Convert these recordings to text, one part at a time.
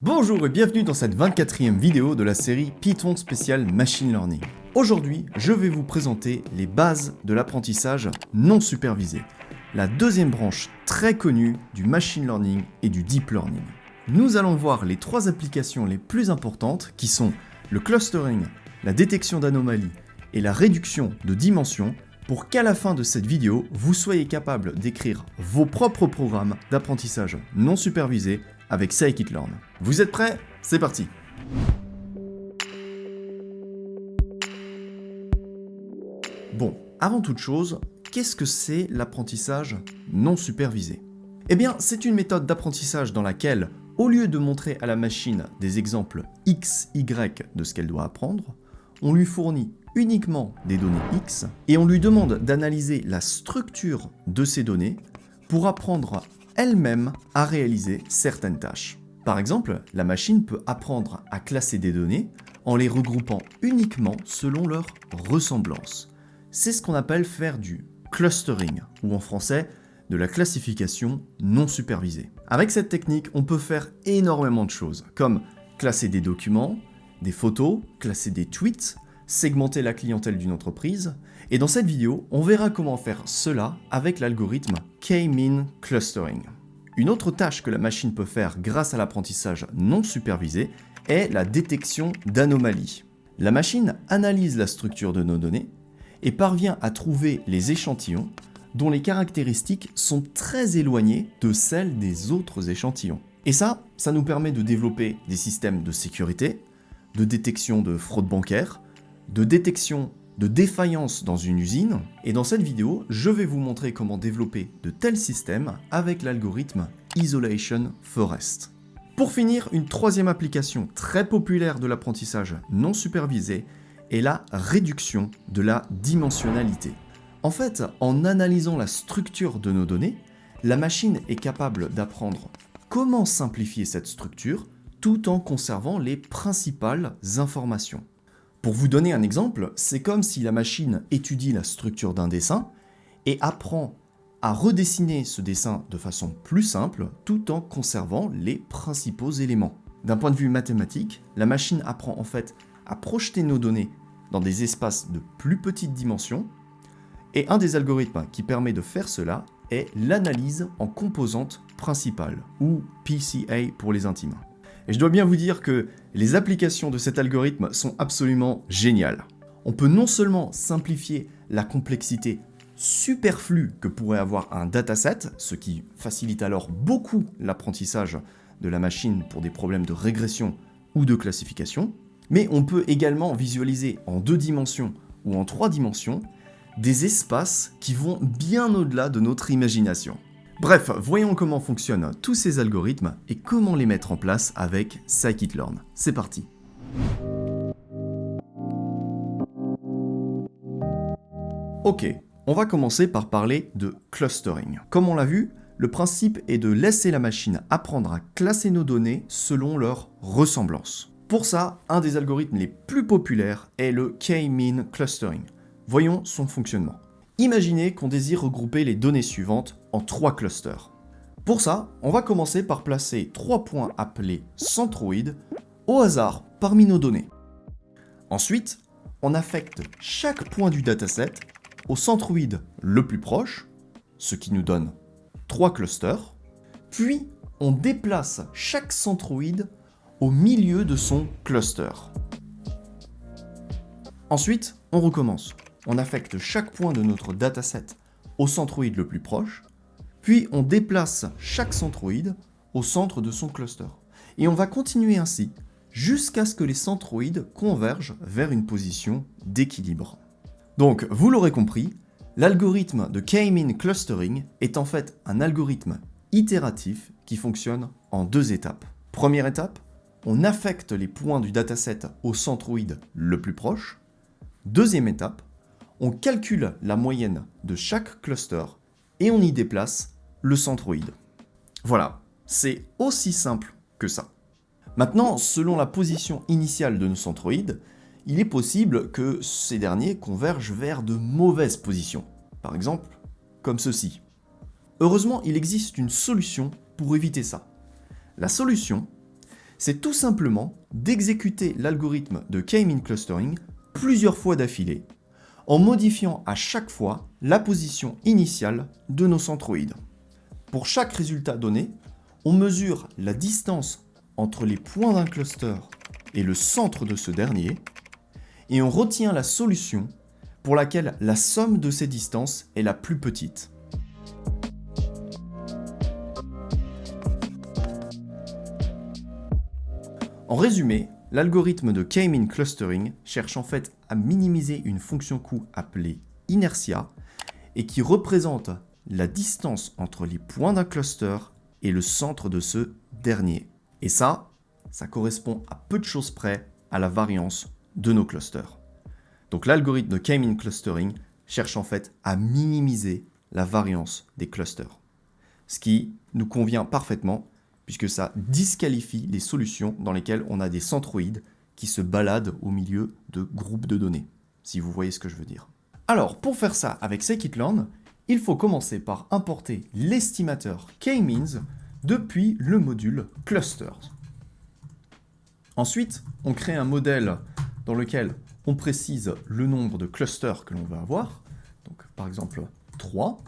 Bonjour et bienvenue dans cette 24e vidéo de la série Python spécial Machine Learning. Aujourd'hui, je vais vous présenter les bases de l'apprentissage non supervisé, la deuxième branche très connue du Machine Learning et du Deep Learning. Nous allons voir les trois applications les plus importantes qui sont le clustering, la détection d'anomalies et la réduction de dimensions pour qu'à la fin de cette vidéo, vous soyez capable d'écrire vos propres programmes d'apprentissage non supervisé avec scikit-learn. Vous êtes prêts? C'est parti! Bon, avant toute chose, qu'est-ce que c'est l'apprentissage non supervisé? Eh bien, c'est une méthode d'apprentissage dans laquelle, au lieu de montrer à la machine des exemples X, Y de ce qu'elle doit apprendre, on lui fournit uniquement des données X et on lui demande d'analyser la structure de ces données pour apprendre elle-même à réaliser certaines tâches. Par exemple, la machine peut apprendre à classer des données en les regroupant uniquement selon leur ressemblance. C'est ce qu'on appelle faire du clustering, ou en français, de la classification non supervisée. Avec cette technique, on peut faire énormément de choses, comme classer des documents, des photos, classer des tweets, segmenter la clientèle d'une entreprise, et dans cette vidéo, on verra comment faire cela avec l'algorithme K-mean clustering. Une autre tâche que la machine peut faire grâce à l'apprentissage non supervisé est la détection d'anomalies. La machine analyse la structure de nos données et parvient à trouver les échantillons dont les caractéristiques sont très éloignées de celles des autres échantillons. Et ça nous permet de développer des systèmes de sécurité, de détection de fraude bancaire, de détection de défaillance dans une usine, et dans cette vidéo, je vais vous montrer comment développer de tels systèmes avec l'algorithme Isolation Forest. Pour finir, une troisième application très populaire de l'apprentissage non supervisé est la réduction de la dimensionnalité. En fait, en analysant la structure de nos données, la machine est capable d'apprendre comment simplifier cette structure tout en conservant les principales informations. Pour vous donner un exemple, c'est comme si la machine étudie la structure d'un dessin et apprend à redessiner ce dessin de façon plus simple tout en conservant les principaux éléments. D'un point de vue mathématique, la machine apprend en fait à projeter nos données dans des espaces de plus petites dimensions, et un des algorithmes qui permet de faire cela est l'analyse en composantes principales, ou PCA pour les intimes. Et je dois bien vous dire que les applications de cet algorithme sont absolument géniales. On peut non seulement simplifier la complexité superflue que pourrait avoir un dataset, ce qui facilite alors beaucoup l'apprentissage de la machine pour des problèmes de régression ou de classification, mais on peut également visualiser en 2 dimensions ou en 3 dimensions des espaces qui vont bien au-delà de notre imagination. Bref, voyons comment fonctionnent tous ces algorithmes et comment les mettre en place avec scikit-learn. C'est parti. Ok, on va commencer par parler de clustering. Comme on l'a vu, le principe est de laisser la machine apprendre à classer nos données selon leur ressemblance. Pour ça, un des algorithmes les plus populaires est le K-mean clustering. Voyons son fonctionnement. Imaginez qu'on désire regrouper les données suivantes en 3 clusters. Pour ça, on va commencer par placer 3 points appelés centroïdes au hasard parmi nos données. Ensuite, on affecte chaque point du dataset au centroïde le plus proche, ce qui nous donne 3 clusters, puis on déplace chaque centroïde au milieu de son cluster. Ensuite, on recommence. On affecte chaque point de notre dataset au centroïde le plus proche, puis on déplace chaque centroïde au centre de son cluster. Et on va continuer ainsi jusqu'à ce que les centroïdes convergent vers une position d'équilibre. Donc, vous l'aurez compris, l'algorithme de K-mean clustering est en fait un algorithme itératif qui fonctionne en 2 étapes. Première étape, on affecte les points du dataset au centroïde le plus proche. Deuxième étape, on calcule la moyenne de chaque cluster et on y déplace le centroïde. Voilà, c'est aussi simple que ça. Maintenant, selon la position initiale de nos centroïdes, il est possible que ces derniers convergent vers de mauvaises positions. Par exemple, comme ceci. Heureusement, il existe une solution pour éviter ça. La solution, C'est tout simplement d'exécuter l'algorithme de K-mean clustering plusieurs fois d'affilée, en modifiant à chaque fois la position initiale de nos centroïdes. Pour chaque résultat donné, on mesure la distance entre les points d'un cluster et le centre de ce dernier, et on retient la solution pour laquelle la somme de ces distances est la plus petite. En résumé, l'algorithme de K-mean clustering cherche en fait à minimiser une fonction coût appelée inertia et qui représente la distance entre les points d'un cluster et le centre de ce dernier. Et ça correspond à peu de choses près à la variance de nos clusters. Donc l'algorithme de K-mean clustering cherche en fait à minimiser la variance des clusters. Ce qui nous convient parfaitement puisque ça disqualifie les solutions dans lesquelles on a des centroïdes qui se baladent au milieu de groupes de données, si vous voyez ce que je veux dire. Alors, pour faire ça avec scikit-learn, il faut commencer par importer l'estimateur K-means depuis le module clusters. Ensuite, on crée un modèle dans lequel on précise le nombre de clusters que l'on veut avoir, donc par exemple 3.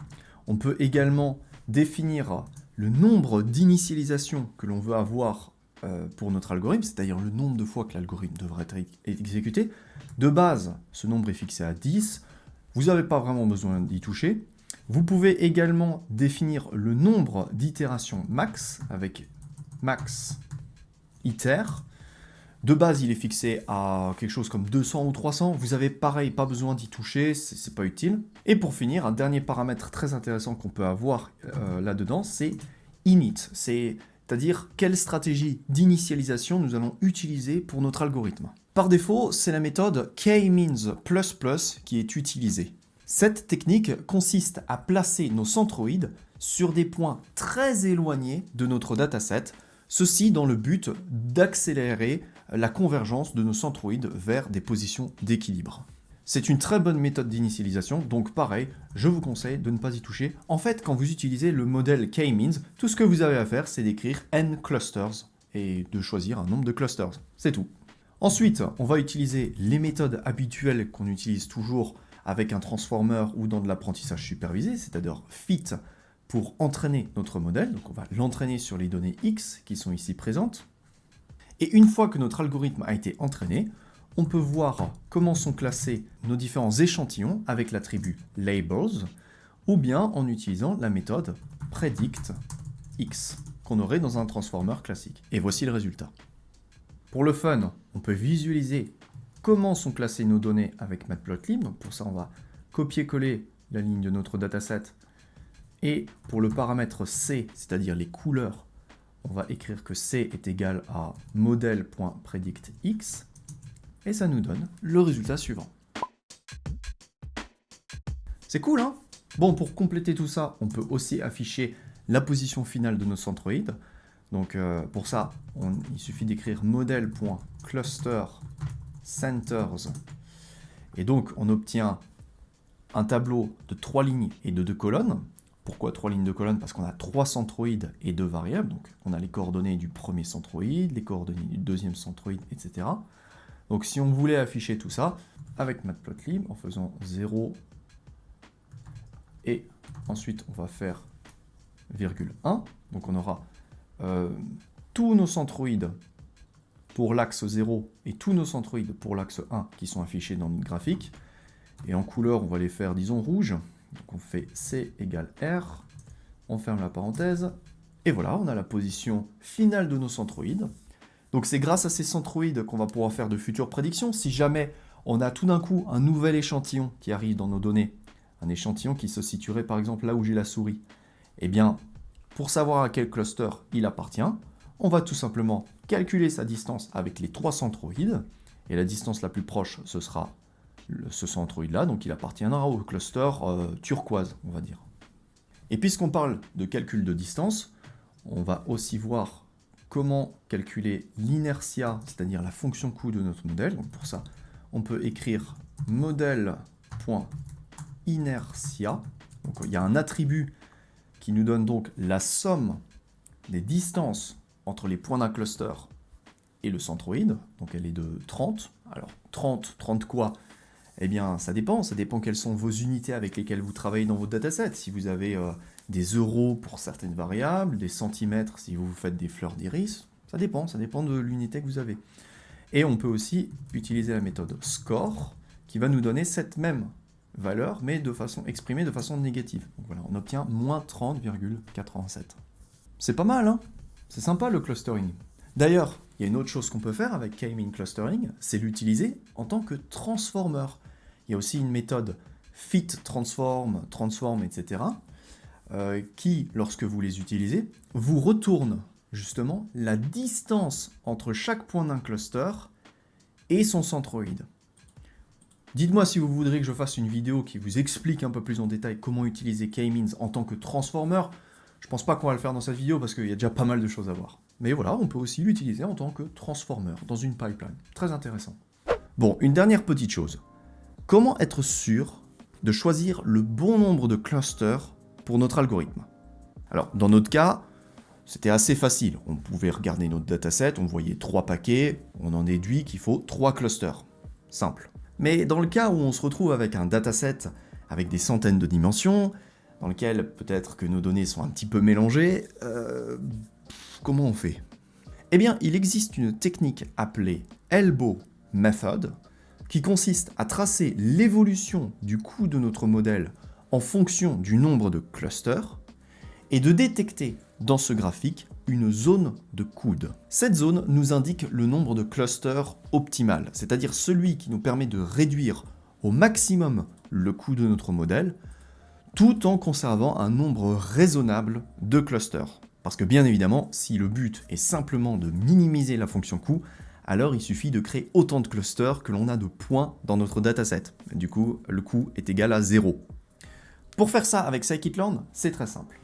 On peut également définir le nombre d'initialisations que l'on veut avoir pour notre algorithme, c'est-à-dire le nombre de fois que l'algorithme devrait être exécuté. De base, ce nombre est fixé à 10. Vous n'avez pas vraiment besoin d'y toucher. Vous pouvez également définir le nombre d'itérations max avec max iter. De base, il est fixé à quelque chose comme 200 ou 300. Vous avez pareil, pas besoin d'y toucher, c'est pas utile. Et pour finir, un dernier paramètre très intéressant qu'on peut avoir là-dedans, c'est init. C'est-à-dire quelle stratégie d'initialisation nous allons utiliser pour notre algorithme. Par défaut, c'est la méthode K-means++ qui est utilisée. Cette technique consiste à placer nos centroïdes sur des points très éloignés de notre dataset, ceci dans le but d'accélérer la convergence de nos centroïdes vers des positions d'équilibre. C'est une très bonne méthode d'initialisation, donc pareil, je vous conseille de ne pas y toucher. En fait, quand vous utilisez le modèle K-means, tout ce que vous avez à faire, c'est d'écrire n clusters et de choisir un nombre de clusters. C'est tout. Ensuite, on va utiliser les méthodes habituelles qu'on utilise toujours avec un transformer ou dans de l'apprentissage supervisé, c'est-à-dire fit pour entraîner notre modèle. Donc on va l'entraîner sur les données X qui sont ici présentes. Et une fois que notre algorithme a été entraîné, on peut voir comment sont classés nos différents échantillons avec l'attribut labels, ou bien en utilisant la méthode predictX qu'on aurait dans un transformer classique. Et voici le résultat. Pour le fun, on peut visualiser comment sont classées nos données avec Matplotlib. Donc pour ça, on va copier-coller la ligne de notre dataset. Et pour le paramètre C, c'est-à-dire les couleurs, on va écrire que C est égal à model.predictX. Et ça nous donne le résultat suivant. C'est cool, hein? Bon, pour compléter tout ça, on peut aussi afficher la position finale de nos centroïdes. Donc pour ça, il suffit d'écrire model.clusterCenters. Et donc on obtient un tableau de 3 lignes et de 2 colonnes. Pourquoi 3 lignes de colonnes? Parce qu'on a 3 centroïdes et 2 variables. Donc on a les coordonnées du premier centroïde, les coordonnées du deuxième centroïde, etc. Donc si on voulait afficher tout ça avec Matplotlib en faisant 0 et ensuite on va faire virgule 1, donc on aura tous nos centroïdes pour l'axe 0 et tous nos centroïdes pour l'axe 1 qui sont affichés dans notre graphique. Et en couleur, on va les faire, disons, rouge. Donc on fait C égale R, on ferme la parenthèse, et voilà, on a la position finale de nos centroïdes. Donc c'est grâce à ces centroïdes qu'on va pouvoir faire de futures prédictions. Si jamais on a tout d'un coup un nouvel échantillon qui arrive dans nos données, un échantillon qui se situerait par exemple là où j'ai la souris, eh bien, pour savoir à quel cluster il appartient, on va tout simplement calculer sa distance avec les 3 centroïdes, et la distance la plus proche, ce sera ce centroïde-là, donc il appartiendra au cluster turquoise, on va dire. Et puisqu'on parle de calcul de distance, on va aussi voir comment calculer l'inertia, c'est-à-dire la fonction coût de notre modèle. Donc pour ça, on peut écrire model.inertia. Donc il y a un attribut qui nous donne donc la somme des distances entre les points d'un cluster et le centroïde, donc elle est de 30. Alors 30 quoi? Eh bien ça dépend quelles sont vos unités avec lesquelles vous travaillez dans votre dataset. Si vous avez des euros pour certaines variables, des centimètres si vous faites des fleurs d'iris, ça dépend de l'unité que vous avez. Et on peut aussi utiliser la méthode score, qui va nous donner cette même valeur, mais exprimée de façon négative. Donc voilà, on obtient moins 30,87. C'est pas mal, hein? C'est sympa le clustering. D'ailleurs, il y a une autre chose qu'on peut faire avec K-mean clustering, c'est l'utiliser en tant que transformer. Il y a aussi une méthode fit, transform, etc., qui, lorsque vous les utilisez, vous retourne justement la distance entre chaque point d'un cluster et son centroïde. Dites-moi si vous voudrez que je fasse une vidéo qui vous explique un peu plus en détail comment utiliser K-means en tant que transformer. Je pense pas qu'on va le faire dans cette vidéo parce qu'il y a déjà pas mal de choses à voir. Mais voilà, on peut aussi l'utiliser en tant que transformer dans une pipeline. Très intéressant. Bon, une dernière petite chose. Comment être sûr de choisir le bon nombre de clusters pour notre algorithme? Alors, dans notre cas, c'était assez facile. On pouvait regarder notre dataset, on voyait 3 paquets, on en déduit qu'il faut 3 clusters. Simple. Mais dans le cas où on se retrouve avec un dataset avec des centaines de dimensions, dans lequel peut-être que nos données sont un petit peu mélangées, comment on fait? Eh bien, il existe une technique appelée Elbow Method, qui consiste à tracer l'évolution du coût de notre modèle en fonction du nombre de clusters, et de détecter dans ce graphique une zone de coude. Cette zone nous indique le nombre de clusters optimal, c'est-à-dire celui qui nous permet de réduire au maximum le coût de notre modèle, tout en conservant un nombre raisonnable de clusters. Parce que bien évidemment, si le but est simplement de minimiser la fonction coût, alors il suffit de créer autant de clusters que l'on a de points dans notre dataset. Du coup, le coût est égal à 0. Pour faire ça avec scikit-learn, c'est très simple.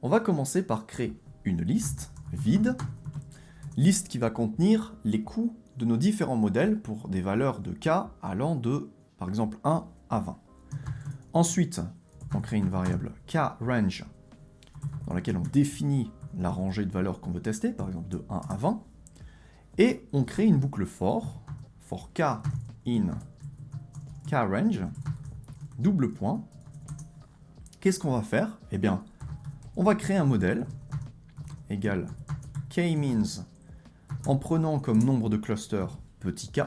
On va commencer par créer une liste vide, liste qui va contenir les coûts de nos différents modèles pour des valeurs de k allant de, par exemple, 1 à 20. Ensuite, on crée une variable kRange dans laquelle on définit la rangée de valeurs qu'on veut tester, par exemple de 1 à 20, et on crée une boucle for k in kRange, double point. Qu'est-ce qu'on va faire? Eh bien, on va créer un modèle égal k-means en prenant comme nombre de clusters petit k.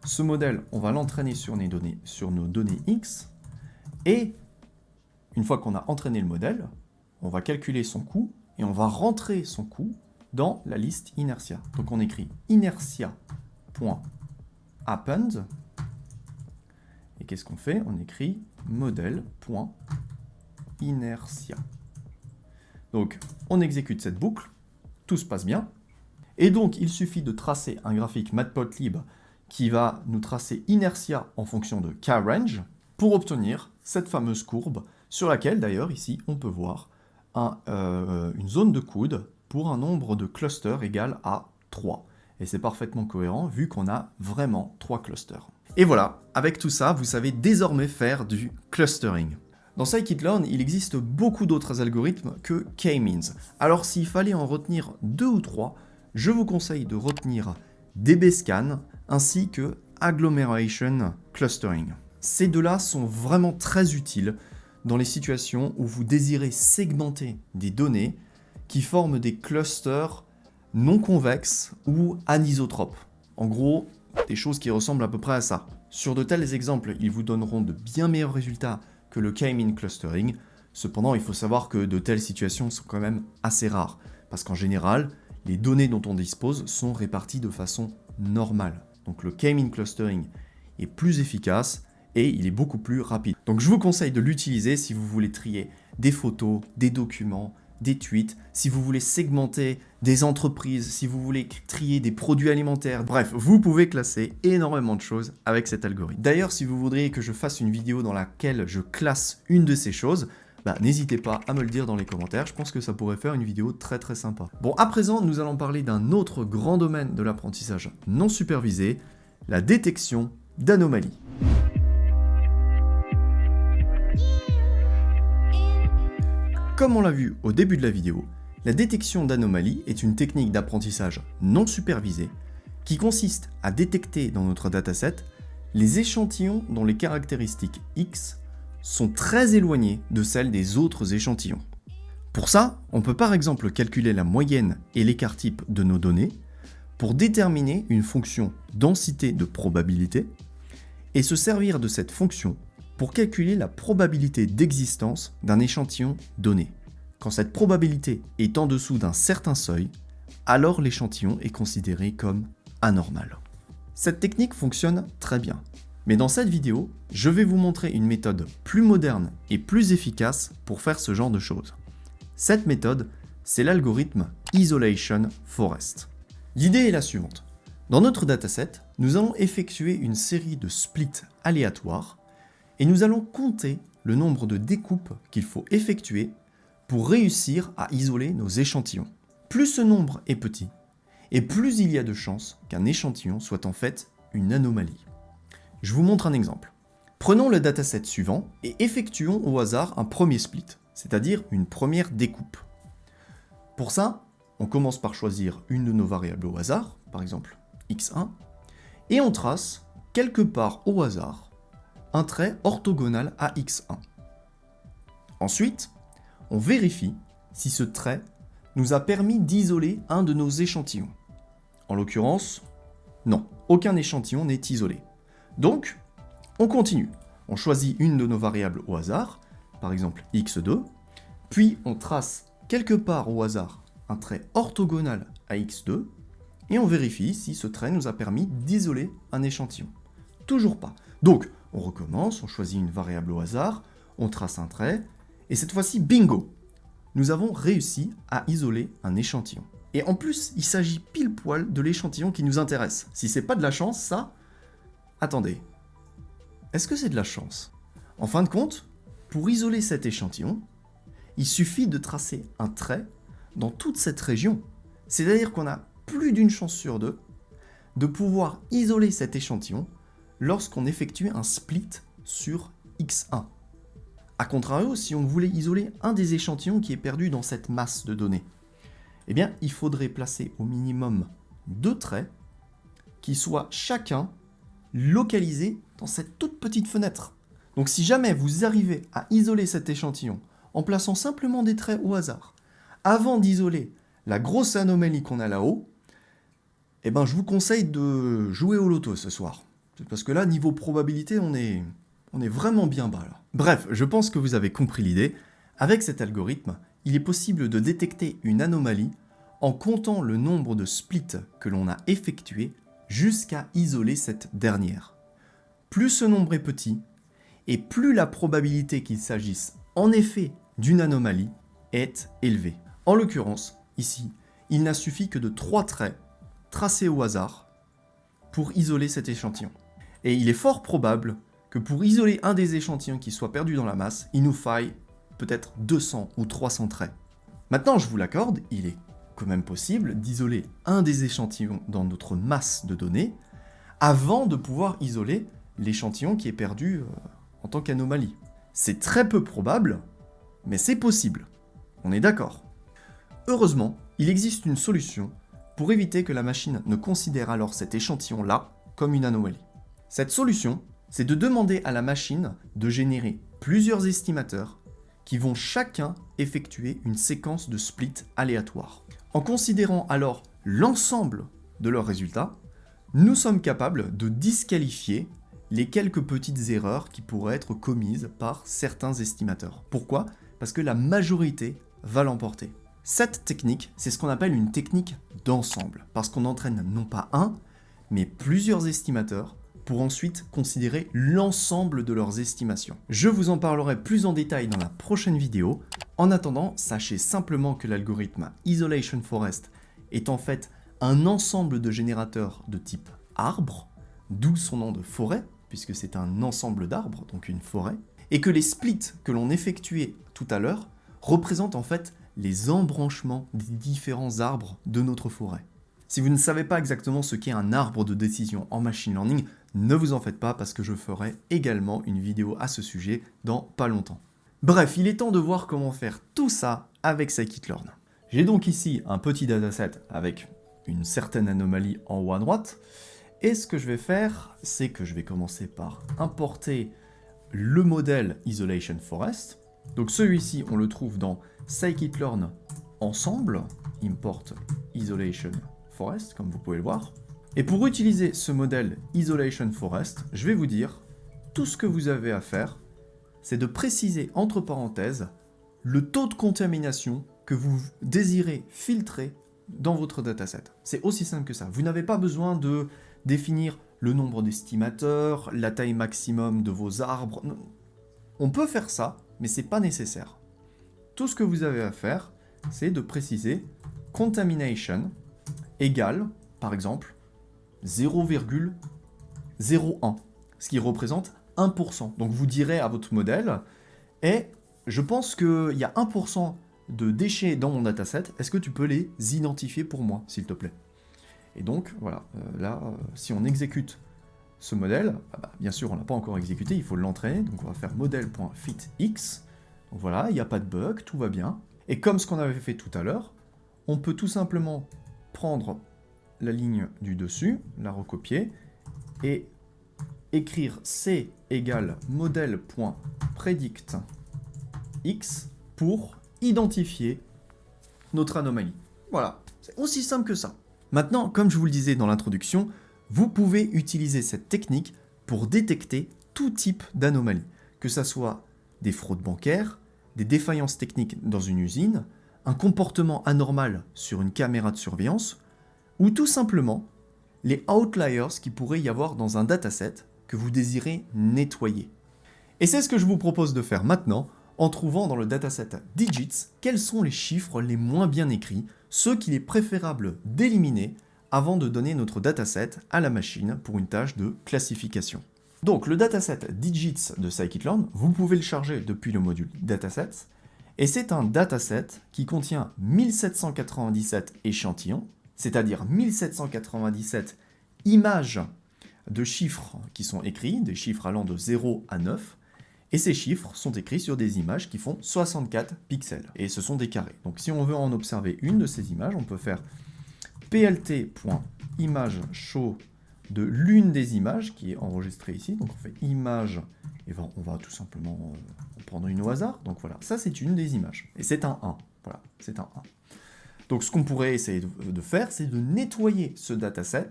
Ce modèle, on va l'entraîner sur nos données x, et une fois qu'on a entraîné le modèle, on va calculer son coût et on va rentrer son coût dans la liste inertia. Donc on écrit inertia.append, et qu'est-ce qu'on fait? On écrit modèle.inertia. Donc, on exécute cette boucle, tout se passe bien, et donc il suffit de tracer un graphique matplotlib qui va nous tracer inertia en fonction de kRange pour obtenir cette fameuse courbe sur laquelle, d'ailleurs, ici, on peut voir une zone de coude pour un nombre de clusters égal à 3. Et c'est parfaitement cohérent vu qu'on a vraiment 3 clusters. Et voilà, avec tout ça, vous savez désormais faire du clustering. Dans scikit-learn, il existe beaucoup d'autres algorithmes que k-means. Alors s'il fallait en retenir 2 ou 3, je vous conseille de retenir dbscan ainsi que agglomeration clustering. Ces deux-là sont vraiment très utiles dans les situations où vous désirez segmenter des données qui forment des clusters non convexes ou anisotropes. En gros, des choses qui ressemblent à peu près à ça. Sur de tels exemples, ils vous donneront de bien meilleurs résultats que le k-mean clustering. Cependant, il faut savoir que de telles situations sont quand même assez rares, parce qu'en général, les données dont on dispose sont réparties de façon normale. Donc le k-mean clustering est plus efficace et il est beaucoup plus rapide. Donc je vous conseille de l'utiliser si vous voulez trier des photos, des documents, des tweets, si vous voulez segmenter des entreprises, si vous voulez trier des produits alimentaires, bref, vous pouvez classer énormément de choses avec cet algorithme. D'ailleurs, si vous voudriez que je fasse une vidéo dans laquelle je classe une de ces choses, n'hésitez pas à me le dire dans les commentaires, je pense que ça pourrait faire une vidéo très très sympa. Bon, à présent, nous allons parler d'un autre grand domaine de l'apprentissage non supervisé, la détection d'anomalies. Comme on l'a vu au début de la vidéo, La détection d'anomalies est une technique d'apprentissage non supervisée qui consiste à détecter dans notre dataset les échantillons dont les caractéristiques X sont très éloignées de celles des autres échantillons. Pour ça, on peut par exemple calculer la moyenne et l'écart type de nos données pour déterminer une fonction densité de probabilité et se servir de cette fonction pour calculer la probabilité d'existence d'un échantillon donné. Quand cette probabilité est en dessous d'un certain seuil, alors l'échantillon est considéré comme anormal. Cette technique fonctionne très bien, mais dans cette vidéo, je vais vous montrer une méthode plus moderne et plus efficace pour faire ce genre de choses. Cette méthode, c'est l'algorithme Isolation Forest. L'idée est la suivante. Dans notre dataset, nous allons effectuer une série de splits aléatoires et nous allons compter le nombre de découpes qu'il faut effectuer pour réussir à isoler nos échantillons. Plus ce nombre est petit, et plus il y a de chances qu'un échantillon soit en fait une anomalie. Je vous montre un exemple. Prenons le dataset suivant et effectuons au hasard un premier split, c'est-à-dire une première découpe. Pour ça, on commence par choisir une de nos variables au hasard, par exemple x1, et on trace quelque part au hasard un trait orthogonal à x1. Ensuite, on vérifie si ce trait nous a permis d'isoler un de nos échantillons. En l'occurrence, non, aucun échantillon n'est isolé. Donc, on continue. On choisit une de nos variables au hasard, par exemple x2, puis on trace quelque part au hasard un trait orthogonal à x2, et on vérifie si ce trait nous a permis d'isoler un échantillon. Toujours pas. Donc, on recommence, on choisit une variable au hasard, on trace un trait, et cette fois-ci, bingo! Nous avons réussi à isoler un échantillon. Et en plus, il s'agit pile poil de l'échantillon qui nous intéresse. Si c'est pas de la chance, ça... Attendez. Est-ce que c'est de la chance? En fin de compte, pour isoler cet échantillon, il suffit de tracer un trait dans toute cette région. C'est-à-dire qu'on a plus d'une chance sur deux de pouvoir isoler cet échantillon lorsqu'on effectue un split sur x1. A contrario, si on voulait isoler un des échantillons qui est perdu dans cette masse de données, eh bien, il faudrait placer au minimum 2 traits qui soient chacun localisés dans cette toute petite fenêtre. Donc si jamais vous arrivez à isoler cet échantillon en plaçant simplement des traits au hasard, avant d'isoler la grosse anomalie qu'on a là-haut, eh ben, je vous conseille de jouer au loto ce soir. Parce que là, niveau probabilité, on est vraiment bien bas là. Bref, je pense que vous avez compris l'idée. Avec cet algorithme, il est possible de détecter une anomalie en comptant le nombre de splits que l'on a effectués jusqu'à isoler cette dernière. Plus ce nombre est petit, et plus la probabilité qu'il s'agisse en effet d'une anomalie est élevée. En l'occurrence, ici, il n'a suffi que de 3 traits tracés au hasard pour isoler cet échantillon. Et il est fort probable que pour isoler un des échantillons qui soit perdu dans la masse, il nous faille peut-être 200 ou 300 traits. Maintenant, je vous l'accorde, il est quand même possible d'isoler un des échantillons dans notre masse de données avant de pouvoir isoler l'échantillon qui est perdu en tant qu'anomalie. C'est très peu probable, mais c'est possible. On est d'accord. Heureusement, il existe une solution pour éviter que la machine ne considère alors cet échantillon-là comme une anomalie. Cette solution, c'est de demander à la machine de générer plusieurs estimateurs qui vont chacun effectuer une séquence de splits aléatoires. En considérant alors l'ensemble de leurs résultats, nous sommes capables de disqualifier les quelques petites erreurs qui pourraient être commises par certains estimateurs. Pourquoi? Parce que la majorité va l'emporter. Cette technique, c'est ce qu'on appelle une technique d'ensemble, parce qu'on entraîne non pas un, mais plusieurs estimateurs pour ensuite considérer l'ensemble de leurs estimations. Je vous en parlerai plus en détail dans la prochaine vidéo. En attendant, sachez simplement que l'algorithme Isolation Forest est en fait un ensemble de générateurs de type arbre, d'où son nom de forêt, puisque c'est un ensemble d'arbres, donc une forêt, et que les splits que l'on effectuait tout à l'heure représentent en fait les embranchements des différents arbres de notre forêt. Si vous ne savez pas exactement ce qu'est un arbre de décision en machine learning, ne vous en faites pas parce que je ferai également une vidéo à ce sujet dans pas longtemps. Bref, il est temps de voir comment faire tout ça avec scikit-learn. J'ai donc ici un petit dataset avec une certaine anomalie en haut à droite, et ce que je vais faire, c'est que je vais commencer par importer le modèle Isolation Forest. Donc celui-ci, on le trouve dans scikit-learn ensemble, import Isolation Forest, comme vous pouvez le voir. Et pour utiliser ce modèle Isolation Forest, je vais vous dire, tout ce que vous avez à faire, c'est de préciser entre parenthèses le taux de contamination que vous désirez filtrer dans votre dataset. C'est aussi simple que ça. Vous n'avez pas besoin de définir le nombre d'estimateurs, la taille maximum de vos arbres. On peut faire ça, mais c'est pas nécessaire. Tout ce que vous avez à faire, c'est de préciser contamination égale, par exemple, 0,01, ce qui représente 1%. Donc vous direz à votre modèle, et je pense qu'il y a 1% de déchets dans mon dataset, est-ce que tu peux les identifier pour moi, s'il te plaît? Et donc, voilà, si on exécute ce modèle, bien sûr, on ne l'a pas encore exécuté, il faut l'entraîner, donc on va faire modèle.fitx, donc voilà, il n'y a pas de bug, tout va bien. Et comme ce qu'on avait fait tout à l'heure, on peut tout simplement prendre la ligne du dessus, la recopier, et écrire c égale modèle.predictx pour identifier notre anomalie. Voilà, c'est aussi simple que ça. Maintenant, comme je vous le disais dans l'introduction, vous pouvez utiliser cette technique pour détecter tout type d'anomalie, que ce soit des fraudes bancaires, des défaillances techniques dans une usine, un comportement anormal sur une caméra de surveillance, ou tout simplement les outliers qui pourrait y avoir dans un dataset que vous désirez nettoyer. Et c'est ce que je vous propose de faire maintenant, en trouvant dans le dataset digits quels sont les chiffres les moins bien écrits, ceux qu'il est préférable d'éliminer avant de donner notre dataset à la machine pour une tâche de classification. Donc le dataset digits de scikit-learn, vous pouvez le charger depuis le module datasets, et c'est un dataset qui contient 1797 échantillons, c'est-à-dire 1797 images de chiffres qui sont écrits, des chiffres allant de 0 à 9, et ces chiffres sont écrits sur des images qui font 64 pixels, et ce sont des carrés. Donc si on veut en observer une de ces images, on peut faire plt.imageShow de l'une des images qui est enregistrée ici, donc on fait image, et on va tout simplement prendre une au hasard, donc voilà, ça c'est une des images, et c'est un 1, voilà, c'est un 1. Donc ce qu'on pourrait essayer de faire, c'est de nettoyer ce dataset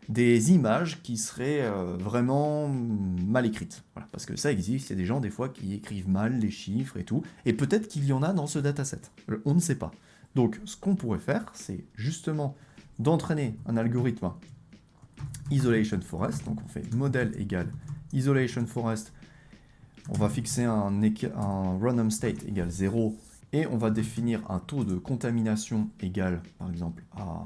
des images qui seraient vraiment mal écrites. Voilà, parce que ça existe, il y a des gens des fois qui écrivent mal les chiffres et tout, et peut-être qu'il y en a dans ce dataset, on ne sait pas. Donc ce qu'on pourrait faire, c'est justement d'entraîner un algorithme Isolation Forest, donc on fait modèle égale Isolation Forest, on va fixer un random state égale 0, et on va définir un taux de contamination égal, par exemple, à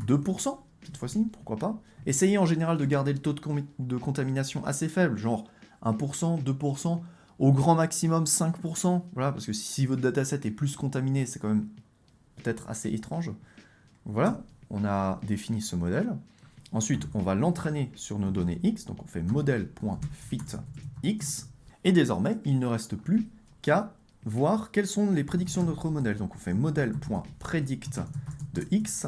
2%, cette fois-ci, pourquoi pas. Essayez en général de garder le taux de contamination assez faible, genre 1%, 2%, au grand maximum 5%, voilà, parce que si votre dataset est plus contaminé, c'est quand même peut-être assez étrange. Voilà, on a défini ce modèle. Ensuite, on va l'entraîner sur nos données X, donc on fait modèle.fitx, et désormais, il ne reste plus qu'à voir quelles sont les prédictions de notre modèle. Donc on fait modèle.predict de X,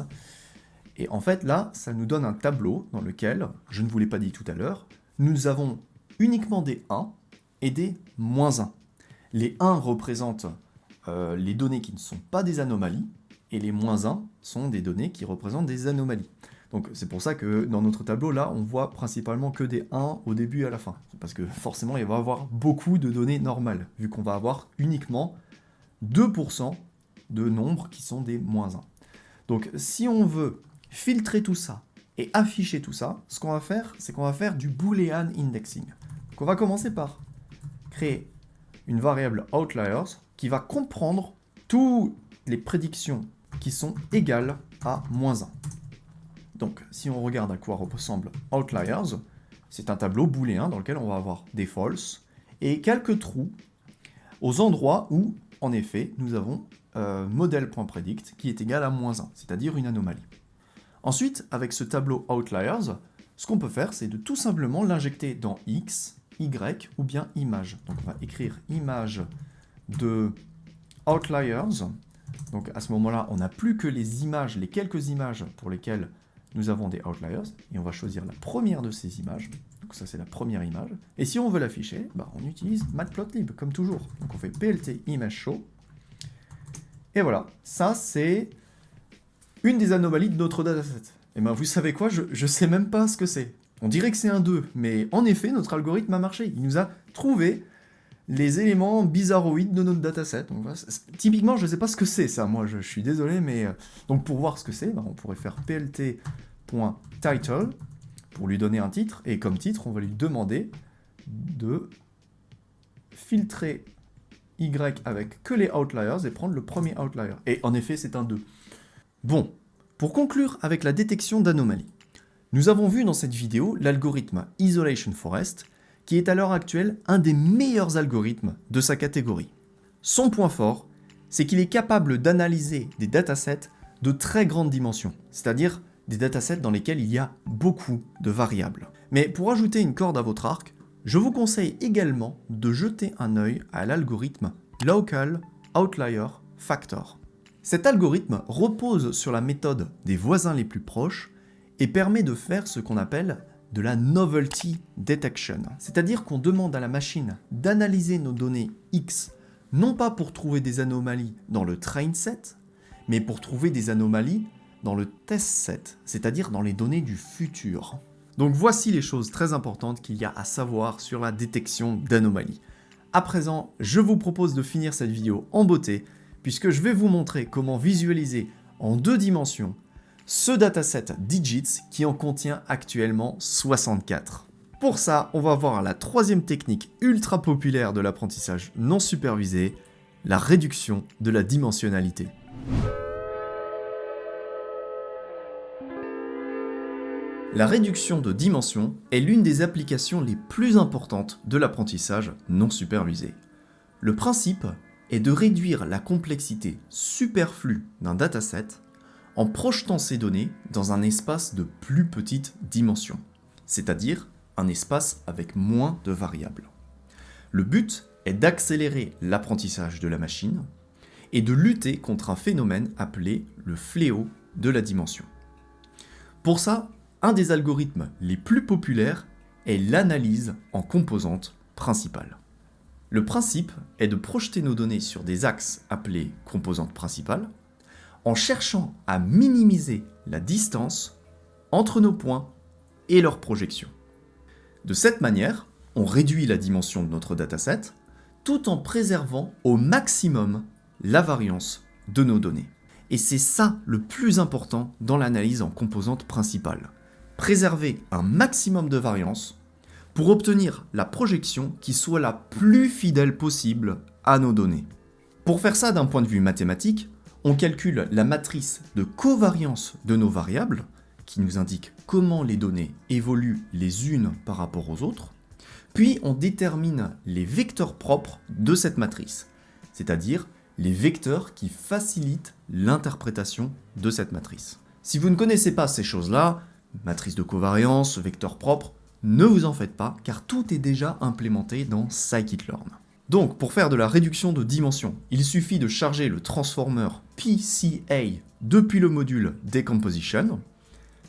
et en fait là, ça nous donne un tableau dans lequel, je ne vous l'ai pas dit tout à l'heure, nous avons uniquement des 1 et des moins 1. Les 1 représentent les données qui ne sont pas des anomalies, et les moins 1 sont des données qui représentent des anomalies. Donc c'est pour ça que dans notre tableau là, on voit principalement que des 1 au début et à la fin. Parce que forcément, il va y avoir beaucoup de données normales, vu qu'on va avoir uniquement 2% de nombres qui sont des moins 1. Donc si on veut filtrer tout ça et afficher tout ça, ce qu'on va faire, c'est qu'on va faire du Boolean indexing. Donc on va commencer par créer une variable outliers qui va comprendre toutes les prédictions qui sont égales à moins 1. Donc, si on regarde à quoi ressemble outliers, c'est un tableau booléen dans lequel on va avoir des false et quelques trous aux endroits où, en effet, nous avons modèle.predict qui est égal à moins 1, c'est-à-dire une anomalie. Ensuite, avec ce tableau outliers, ce qu'on peut faire, c'est de tout simplement l'injecter dans X, Y ou bien image. Donc, on va écrire image de outliers Donc à ce moment-là, on n'a plus que les images, les quelques images pour lesquelles nous avons des outliers, et on va choisir la première de ces images. Donc ça c'est la première image. Et si on veut l'afficher, on utilise matplotlib, comme toujours. Donc on fait plt image show. Et voilà, ça c'est une des anomalies de notre dataset. Et vous savez quoi, je sais même pas ce que c'est. On dirait que c'est un 2, mais en effet, notre algorithme a marché. Il nous a trouvé les éléments bizarroïdes de notre dataset. Donc, voilà, typiquement, je ne sais pas ce que c'est ça, moi je suis désolé, mais... donc pour voir ce que c'est, on pourrait faire plt.title pour lui donner un titre, et comme titre, on va lui demander de filtrer Y avec que les outliers et prendre le premier outlier. Et en effet, c'est un 2. Bon, pour conclure avec la détection d'anomalies, nous avons vu dans cette vidéo l'algorithme Isolation Forest, qui est à l'heure actuelle un des meilleurs algorithmes de sa catégorie. Son point fort, c'est qu'il est capable d'analyser des datasets de très grande dimension, c'est-à-dire des datasets dans lesquels il y a beaucoup de variables. Mais pour ajouter une corde à votre arc, je vous conseille également de jeter un œil à l'algorithme Local Outlier Factor. Cet algorithme repose sur la méthode des voisins les plus proches et permet de faire ce qu'on appelle de la novelty detection, c'est-à-dire qu'on demande à la machine d'analyser nos données X, non pas pour trouver des anomalies dans le train set, mais pour trouver des anomalies dans le test set, c'est-à-dire dans les données du futur. Donc voici les choses très importantes qu'il y a à savoir sur la détection d'anomalies. À présent, je vous propose de finir cette vidéo en beauté, puisque je vais vous montrer comment visualiser en 2 dimensions ce dataset Digits qui en contient actuellement 64. Pour ça, on va voir la 3e technique ultra populaire de l'apprentissage non supervisé, la réduction de la dimensionnalité. La réduction de dimension est l'une des applications les plus importantes de l'apprentissage non supervisé. Le principe est de réduire la complexité superflue d'un dataset en projetant ces données dans un espace de plus petite dimension, c'est-à-dire un espace avec moins de variables. Le but est d'accélérer l'apprentissage de la machine et de lutter contre un phénomène appelé le fléau de la dimension. Pour ça, un des algorithmes les plus populaires est l'analyse en composantes principales. Le principe est de projeter nos données sur des axes appelés composantes principales, en cherchant à minimiser la distance entre nos points et leur projection. De cette manière, on réduit la dimension de notre dataset tout en préservant au maximum la variance de nos données. Et c'est ça le plus important dans l'analyse en composantes principales. Préserver un maximum de variance pour obtenir la projection qui soit la plus fidèle possible à nos données. Pour faire ça d'un point de vue mathématique, on calcule la matrice de covariance de nos variables, qui nous indique comment les données évoluent les unes par rapport aux autres, puis on détermine les vecteurs propres de cette matrice, c'est-à-dire les vecteurs qui facilitent l'interprétation de cette matrice. Si vous ne connaissez pas ces choses-là, matrice de covariance, vecteurs propres, ne vous en faites pas, car tout est déjà implémenté dans scikit-learn. Donc, pour faire de la réduction de dimension, il suffit de charger le transformer PCA depuis le module Decomposition,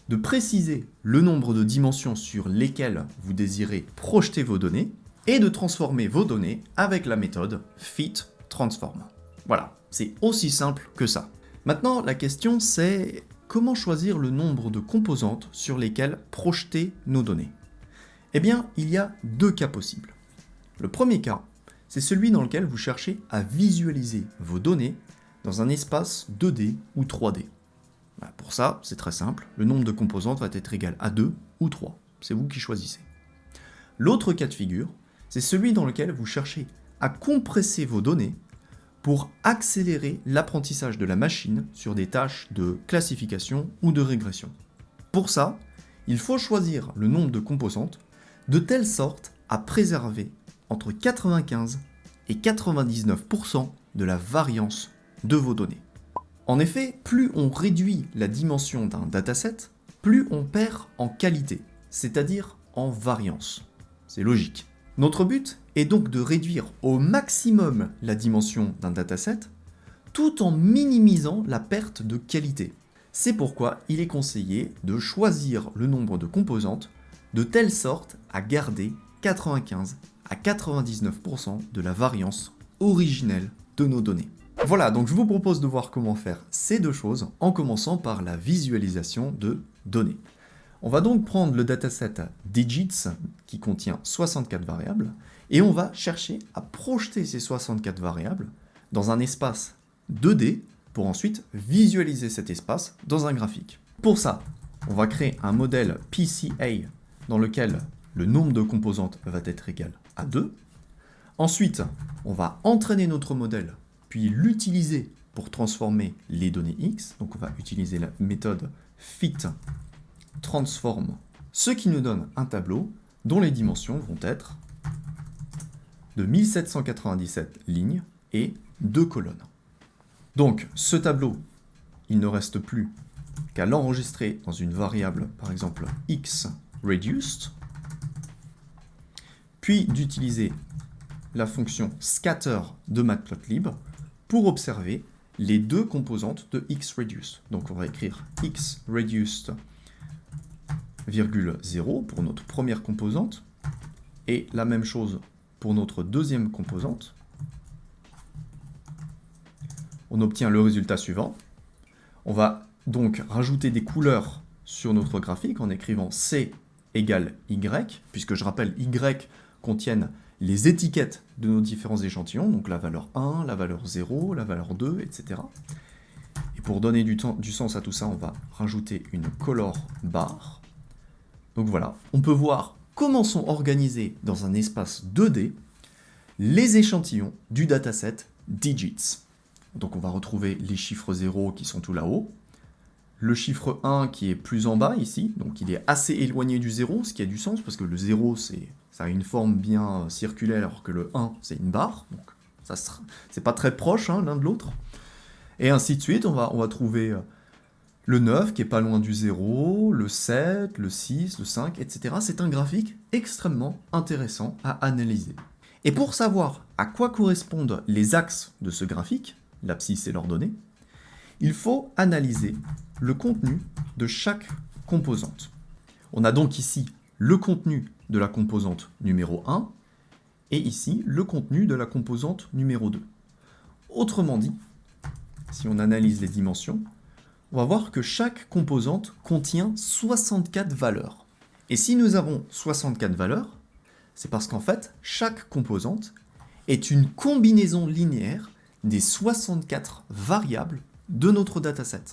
de préciser le nombre de dimensions sur lesquelles vous désirez projeter vos données, et de transformer vos données avec la méthode FitTransform. Voilà, c'est aussi simple que ça. Maintenant, la question c'est comment choisir le nombre de composantes sur lesquelles projeter nos données? Eh bien, il y a 2 cas possibles. Le premier cas, c'est celui dans lequel vous cherchez à visualiser vos données dans un espace 2D ou 3D. Pour ça, c'est très simple, le nombre de composantes va être égal à 2 ou 3, c'est vous qui choisissez. L'autre cas de figure, c'est celui dans lequel vous cherchez à compresser vos données pour accélérer l'apprentissage de la machine sur des tâches de classification ou de régression. Pour ça, il faut choisir le nombre de composantes de telle sorte à préserver entre 95 et 99% de la variance de vos données. En effet, plus on réduit la dimension d'un dataset, plus on perd en qualité, c'est-à-dire en variance. C'est logique. Notre but est donc de réduire au maximum la dimension d'un dataset, tout en minimisant la perte de qualité. C'est pourquoi il est conseillé de choisir le nombre de composantes de telle sorte à garder 95 à 99% de la variance originelle de nos données. Voilà, donc je vous propose de voir comment faire ces deux choses en commençant par la visualisation de données. On va donc prendre le dataset digits qui contient 64 variables et on va chercher à projeter ces 64 variables dans un espace 2D pour ensuite visualiser cet espace dans un graphique. Pour ça, on va créer un modèle PCA dans lequel le nombre de composantes va être égal à 2. Ensuite, on va entraîner notre modèle, puis l'utiliser pour transformer les données X. Donc on va utiliser la méthode fit transform, ce qui nous donne un tableau dont les dimensions vont être de 1797 lignes et 2 colonnes. Donc ce tableau, il ne reste plus qu'à l'enregistrer dans une variable, par exemple x reduced, puis d'utiliser la fonction scatter de matplotlib pour observer les deux composantes de xReduced. Donc on va écrire xReduced, 0 pour notre première composante, et la même chose pour notre deuxième composante. On obtient le résultat suivant. On va donc rajouter des couleurs sur notre graphique en écrivant C égale Y, puisque je rappelle, Y contiennent les étiquettes de nos différents échantillons, donc la valeur 1, la valeur 0, la valeur 2, etc. Et pour donner du sens à tout ça, on va rajouter une color bar. Donc voilà, on peut voir comment sont organisés dans un espace 2D les échantillons du dataset digits. Donc on va retrouver les chiffres 0 qui sont tout là-haut, le chiffre 1 qui est plus en bas ici, donc il est assez éloigné du 0, ce qui a du sens parce que le 0 ça a une forme bien circulaire alors que le 1 c'est une barre, donc c'est pas très proche l'un de l'autre. Et ainsi de suite, on va trouver le 9 qui est pas loin du 0, le 7, le 6, le 5, etc. C'est un graphique extrêmement intéressant à analyser. Et pour savoir à quoi correspondent les axes de ce graphique, l'abscisse et l'ordonnée, il faut analyser le contenu de chaque composante. On a donc ici le contenu de la composante numéro 1 et ici le contenu de la composante numéro 2. Autrement dit, si on analyse les dimensions, on va voir que chaque composante contient 64 valeurs. Et si nous avons 64 valeurs, c'est parce qu'en fait, chaque composante est une combinaison linéaire des 64 variables de notre dataset.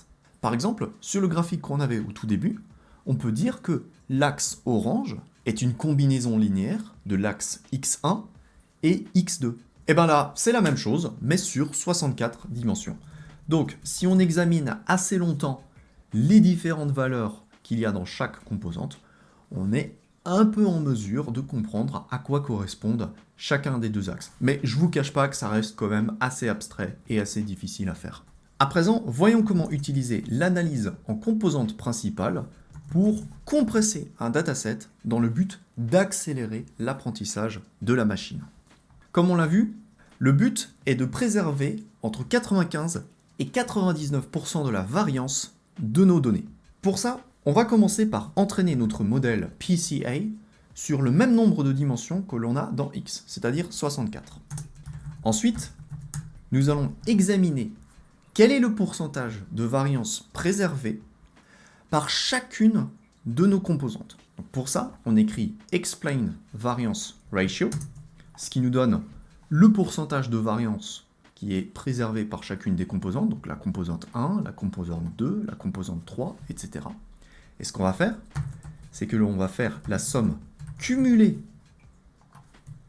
Par exemple, sur le graphique qu'on avait au tout début, on peut dire que l'axe orange est une combinaison linéaire de l'axe x1 et x2. Et bien là, c'est la même chose, mais sur 64 dimensions. Donc, si on examine assez longtemps les différentes valeurs qu'il y a dans chaque composante, on est un peu en mesure de comprendre à quoi correspondent chacun des deux axes. Mais je vous cache pas que ça reste quand même assez abstrait et assez difficile à faire. À présent, voyons comment utiliser l'analyse en composante principale pour compresser un dataset dans le but d'accélérer l'apprentissage de la machine. Comme on l'a vu, le but est de préserver entre 95 et 99% de la variance de nos données. Pour ça, on va commencer par entraîner notre modèle PCA sur le même nombre de dimensions que l'on a dans X, c'est-à-dire 64. Ensuite, nous allons examiner quel est le pourcentage de variance préservé par chacune de nos composantes. Donc pour ça, on écrit explain variance ratio, ce qui nous donne le pourcentage de variance qui est préservé par chacune des composantes, donc la composante 1, la composante 2, la composante 3, etc. Et ce qu'on va faire, c'est que l'on va faire la somme cumulée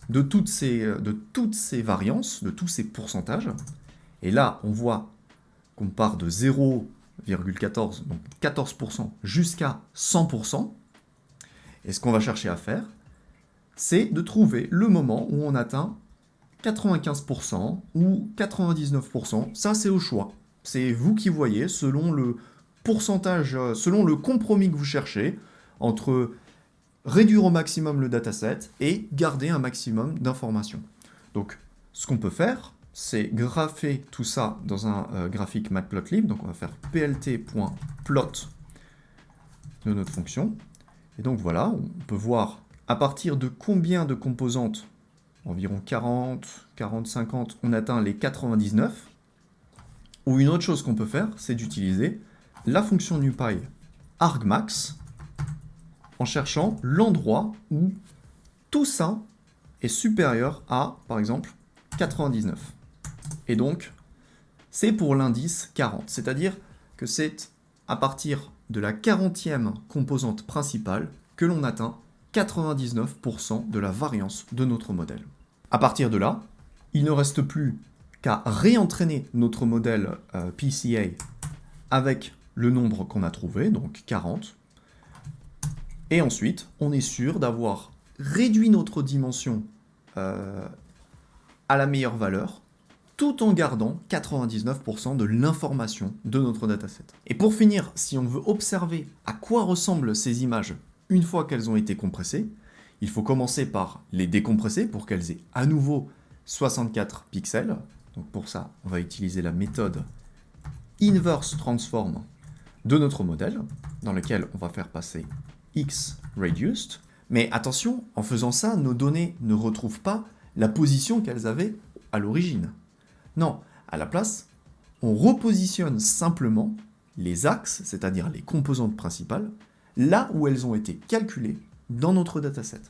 de toutes ces variances, de tous ces pourcentages. Et là, on voit qu'on part de 0,14, donc 14% jusqu'à 100%. Et ce qu'on va chercher à faire, c'est de trouver le moment où on atteint 95% ou 99%. Ça, c'est au choix. C'est vous qui voyez, selon le pourcentage, selon le compromis que vous cherchez, entre réduire au maximum le dataset et garder un maximum d'informations. Donc, ce qu'on peut faire, c'est grapher tout ça dans un graphique matplotlib. Donc on va faire plt.plot de notre fonction. Et donc voilà, on peut voir à partir de combien de composantes, environ 40, 40, 50, on atteint les 99. Ou une autre chose qu'on peut faire, c'est d'utiliser la fonction NumPy argmax en cherchant l'endroit où tout ça est supérieur à, par exemple, 99. Et donc, c'est pour l'indice 40, c'est-à-dire que c'est à partir de la 40e composante principale que l'on atteint 99% de la variance de notre modèle. À partir de là, il ne reste plus qu'à réentraîner notre modèle PCA avec le nombre qu'on a trouvé, donc 40. Et ensuite, on est sûr d'avoir réduit notre dimension à la meilleure valeur, tout en gardant 99% de l'information de notre dataset. Et pour finir, si on veut observer à quoi ressemblent ces images une fois qu'elles ont été compressées, il faut commencer par les décompresser pour qu'elles aient à nouveau 64 pixels. Donc pour ça, on va utiliser la méthode inverse transform de notre modèle, dans lequel on va faire passer x reduced. Mais attention, en faisant ça, nos données ne retrouvent pas la position qu'elles avaient à l'origine. Non, à la place, on repositionne simplement les axes, c'est-à-dire les composantes principales, là où elles ont été calculées dans notre dataset.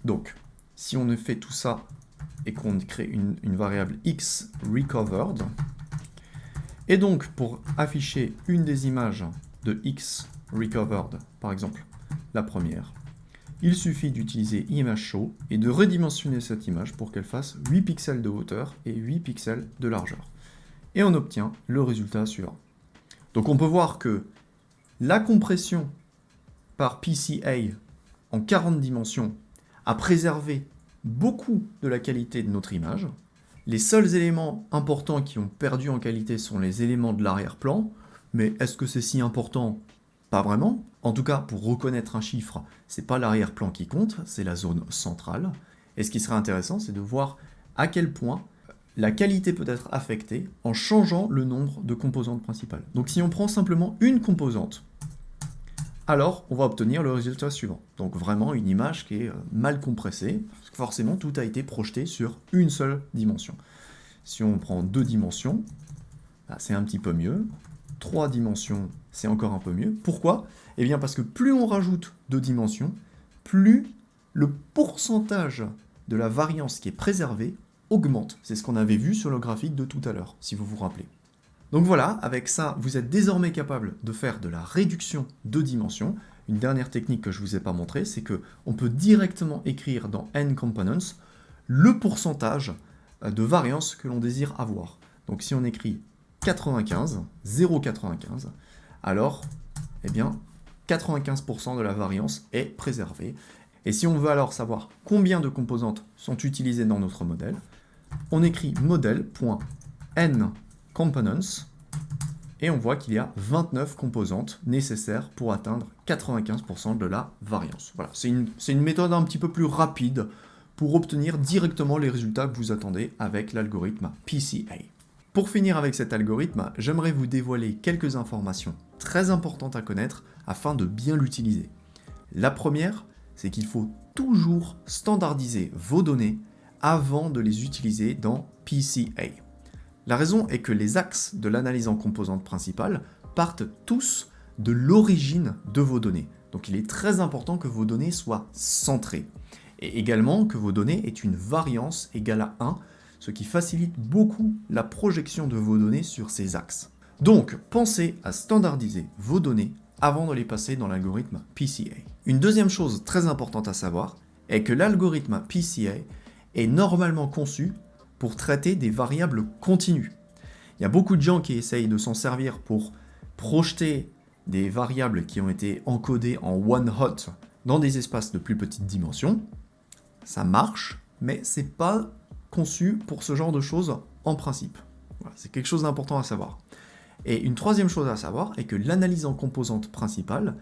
Donc, si on fait tout ça et qu'on crée une variable x recovered, et donc pour afficher une des images de x recovered, par exemple la première, il suffit d'utiliser ImageShow et de redimensionner cette image pour qu'elle fasse 8 pixels de hauteur et 8 pixels de largeur. Et on obtient le résultat suivant. Donc on peut voir que la compression par PCA en 40 dimensions a préservé beaucoup de la qualité de notre image. Les seuls éléments importants qui ont perdu en qualité sont les éléments de l'arrière-plan, mais est-ce que c'est si important ? Pas vraiment. En tout cas, pour reconnaître un chiffre, c'est pas l'arrière-plan qui compte, c'est la zone centrale. Et ce qui serait intéressant, c'est de voir à quel point la qualité peut être affectée en changeant le nombre de composantes principales. Donc si on prend simplement une composante, alors on va obtenir le résultat suivant. Donc vraiment une image qui est mal compressée, parce que forcément tout a été projeté sur une seule dimension. Si on prend 2 dimensions, c'est un petit peu mieux. 3 dimensions, c'est encore un peu mieux. Pourquoi ? Eh bien parce que plus on rajoute 2 dimensions, plus le pourcentage de la variance qui est préservée augmente. C'est ce qu'on avait vu sur le graphique de tout à l'heure, si vous vous rappelez. Donc voilà, avec ça, vous êtes désormais capable de faire de la réduction de dimensions. Une dernière technique que je ne vous ai pas montrée, c'est qu'on peut directement écrire dans NComponents le pourcentage de variance que l'on désire avoir. Donc si on écrit 95, 0,95, alors, eh bien, 95% de la variance est préservée. Et si on veut alors savoir combien de composantes sont utilisées dans notre modèle, on écrit model.nComponents et on voit qu'il y a 29 composantes nécessaires pour atteindre 95% de la variance. Voilà, c'est une méthode un petit peu plus rapide pour obtenir directement les résultats que vous attendez avec l'algorithme PCA. Pour finir avec cet algorithme, j'aimerais vous dévoiler quelques informations très importantes à connaître afin de bien l'utiliser. La première, c'est qu'il faut toujours standardiser vos données avant de les utiliser dans PCA. La raison est que les axes de l'analyse en composantes principales partent tous de l'origine de vos données. Donc il est très important que vos données soient centrées. Et également que vos données aient une variance égale à 1, ce qui facilite beaucoup la projection de vos données sur ces axes. Donc, pensez à standardiser vos données avant de les passer dans l'algorithme PCA. Une deuxième chose très importante à savoir est que l'algorithme PCA est normalement conçu pour traiter des variables continues. Il y a beaucoup de gens qui essayent de s'en servir pour projeter des variables qui ont été encodées en one hot dans des espaces de plus petite dimension. Ça marche, mais c'est pas conçu pour ce genre de choses en principe. Voilà, c'est quelque chose d'important à savoir. Et une troisième chose à savoir est que l'analyse en composantes principales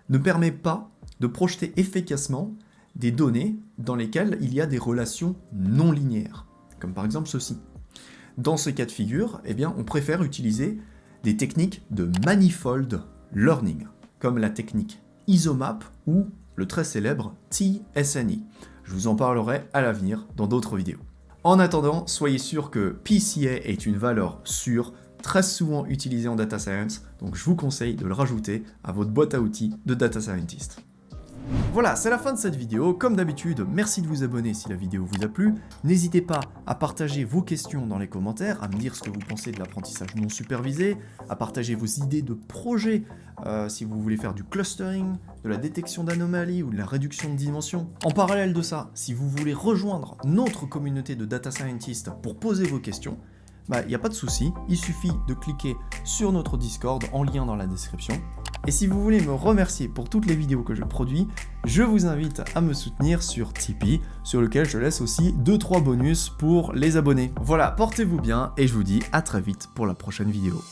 ne permet pas de projeter efficacement des données dans lesquelles il y a des relations non linéaires, comme par exemple ceci. Dans ce cas de figure, eh bien, on préfère utiliser des techniques de manifold learning, comme la technique ISOMAP ou le très célèbre TSNE. Je vous en parlerai à l'avenir dans d'autres vidéos. En attendant, soyez sûr que PCA est une valeur sûre, très souvent utilisée en data science, donc je vous conseille de le rajouter à votre boîte à outils de data scientist. Voilà, c'est la fin de cette vidéo. Comme d'habitude, merci de vous abonner si la vidéo vous a plu. N'hésitez pas à partager vos questions dans les commentaires, à me dire ce que vous pensez de l'apprentissage non supervisé, à partager vos idées de projets si vous voulez faire du clustering, de la détection d'anomalies ou de la réduction de dimensions. En parallèle de ça, si vous voulez rejoindre notre communauté de data scientists pour poser vos questions, il n'y a pas de souci, il suffit de cliquer sur notre Discord en lien dans la description. Et si vous voulez me remercier pour toutes les vidéos que je produis, je vous invite à me soutenir sur Tipeee, sur lequel je laisse aussi 2-3 bonus pour les abonnés. Voilà, portez-vous bien et je vous dis à très vite pour la prochaine vidéo.